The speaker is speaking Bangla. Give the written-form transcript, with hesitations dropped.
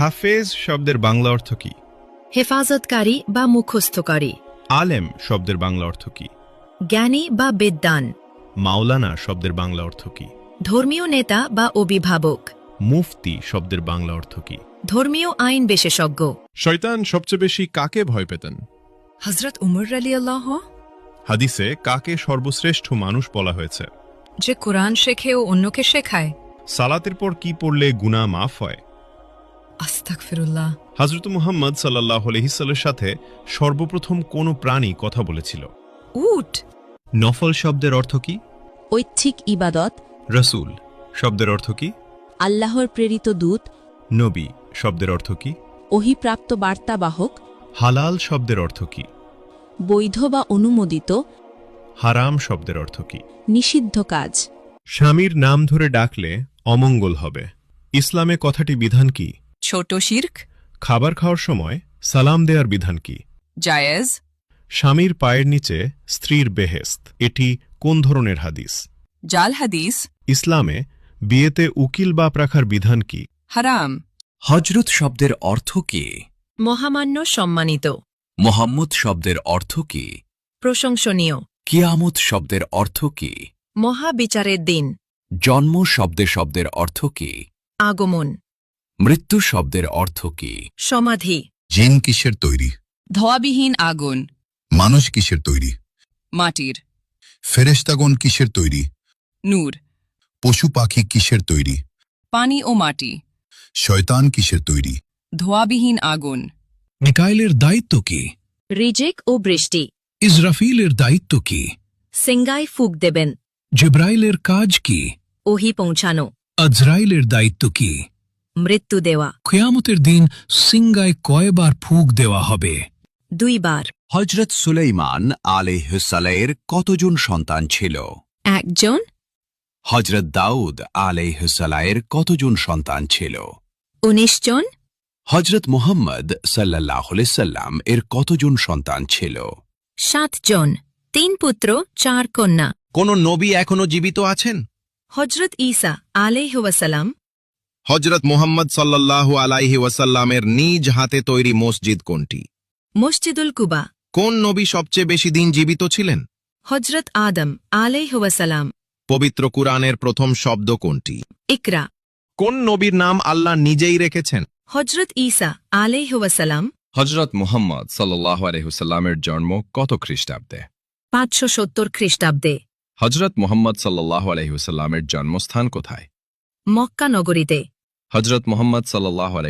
হাফেজ শব্দের বাংলা অর্থ কি? হেফাজতকারী বা মুখস্থকারী। আলেম শব্দের বাংলা অর্থ কি? জ্ঞানী বা বিদ্বান। মাওলানা শব্দের বাংলা অর্থ কি? ধর্মীয় নেতা বা অভিভাবক। মুফতি শব্দের বাংলা অর্থ কি? ধর্মীয় আইন বিশেষজ্ঞ। শয়তান সবচেয়ে বেশি কাকে ভয় পেতেন? হযরত উমর রাদিয়াল্লাহু। হাদিসে কাকে সর্বশ্রেষ্ঠ মানুষ বলা হয়েছে? যে কোরআন শেখে ও অন্যকে শেখায়। সালাতের পর কি পড়লে গুনাহ মাফ হয়? আস্তাগফিরুল্লাহ। হযরত মুহাম্মদ সাল্লাল্লাহু আলাইহি ওয়াসাল্লামের সাথে সর্বপ্রথম কোন প্রাণী কথা বলেছিল? উট। নফল শব্দের অর্থ কি? ঐচ্ছিক ইবাদত। রাসূল শব্দের অর্থ কি? আল্লাহর প্রেরিত দূত। নবী শব্দের অর্থ কি? ওহীপ্রাপ্ত বার্তাবাহক। হালাল শব্দের অর্থ কি? বৈধ বা অনুমোদিত। হারাম শব্দের অর্থ কি? নিষিদ্ধ কাজ। স্বামীর নাম ধরে ডাকলে অমঙ্গল হবে। ইসলামে কথাটি বিধান কি? ছোট শিরক। খাবার খাওয়ার সময় সালাম দেওয়ার বিধান কি? জায়েজ। স্বামীর পায়ের নিচে স্ত্রীর বেহেশত, এটি কোন ধরনের হাদিস? জাল হাদিস। ইসলামে বিয়েতে উকিল বাপ রাখার বিধান কি? হারাম। হজরত শব্দের অর্থ কি? মহামান্য, সম্মানিত। মোহাম্মদ শব্দের অর্থ কি? প্রশংসনীয়। কিয়ামত শব্দের অর্থ কি? মহাবিচারের দিন। জন্ম শব্দের অর্থ কি? আগমন। মৃত্যু শব্দের অর্থ কি? সমাধি। জিন কিসের তৈরি? ধোয়াবিহীন আগুন। মানুষ কিসের তৈরি? মাটির। ফেরেশতাগণ কিসের তৈরি? নূর। পশু পাখি কিসের তৈরি? পানি ও মাটি। শয়তান কিসের তৈরি? ধোয়াবিহীন আগুন। মিকাইলের দায়িত্ব কি? রিজিক ও বৃষ্টি। ইসরাফিলের দায়িত্ব কি? সিঙ্গায় ফুক দেবেন। জিব্রাইলের কাজ কি? ওহি পৌঁছানো। আজরাইলের দায়িত্ব কি? মৃত্যু দেওয়া। কিয়ামতের দিন সিঙ্গায় কয়বার ফুঁক দেওয়া হবে? 2 বার। হজরত সুলাইমান আলাইহিসসালামের কতজন সন্তান ছিল? 1 জন। হজরত দাউদ আলাইহিসসালামের কতজন সন্তান ছিল? 19 জন। হজরত মুহাম্মদ সাল্লাল্লাহু আলাইহি সাল্লাম এর কতজন সন্তান ছিল? 7 জন। 3 পুত্র 4 কন্যা। কোন নবী এখনো জীবিত আছেন? হযরত ঈসা আলাইহি ওয়াসাল্লাম। হযরত মুহাম্মদ সাল্লাল্লাহু আলাইহি ওয়াসাল্লামের নিজ হাতে তৈরি মসজিদ কোনটি? মসজিদুল কুবা। কোন নবী সবচেয়ে বেশি দিন জীবিত ছিলেন? হযরত আদম আলাইহি ওয়াসাল্লাম। পবিত্র কুরআনের প্রথম শব্দ কোনটি? ইকরা। কোন নবীর নাম আল্লাহ নিজেই রেখেছেন? হযরত ঈসা আলাইহি ওয়াসাল্লাম। হজরত মুহাম্মদ সাল্লাল্লাহু আলাইহি ওয়াসাল্লামের জন্ম কত খ্রিস্টাব্দে? 570 খ্রিস্টাব্দে। হজরত মুহাম্মদ সাল্লাল্লাহু আলাইহি ওয়াসাল্লামের জন্মস্থান কোথায়? মক্কা নগরীতে। হজরত মুহাম্মদ সাল্লাল্লাহু আলাইহি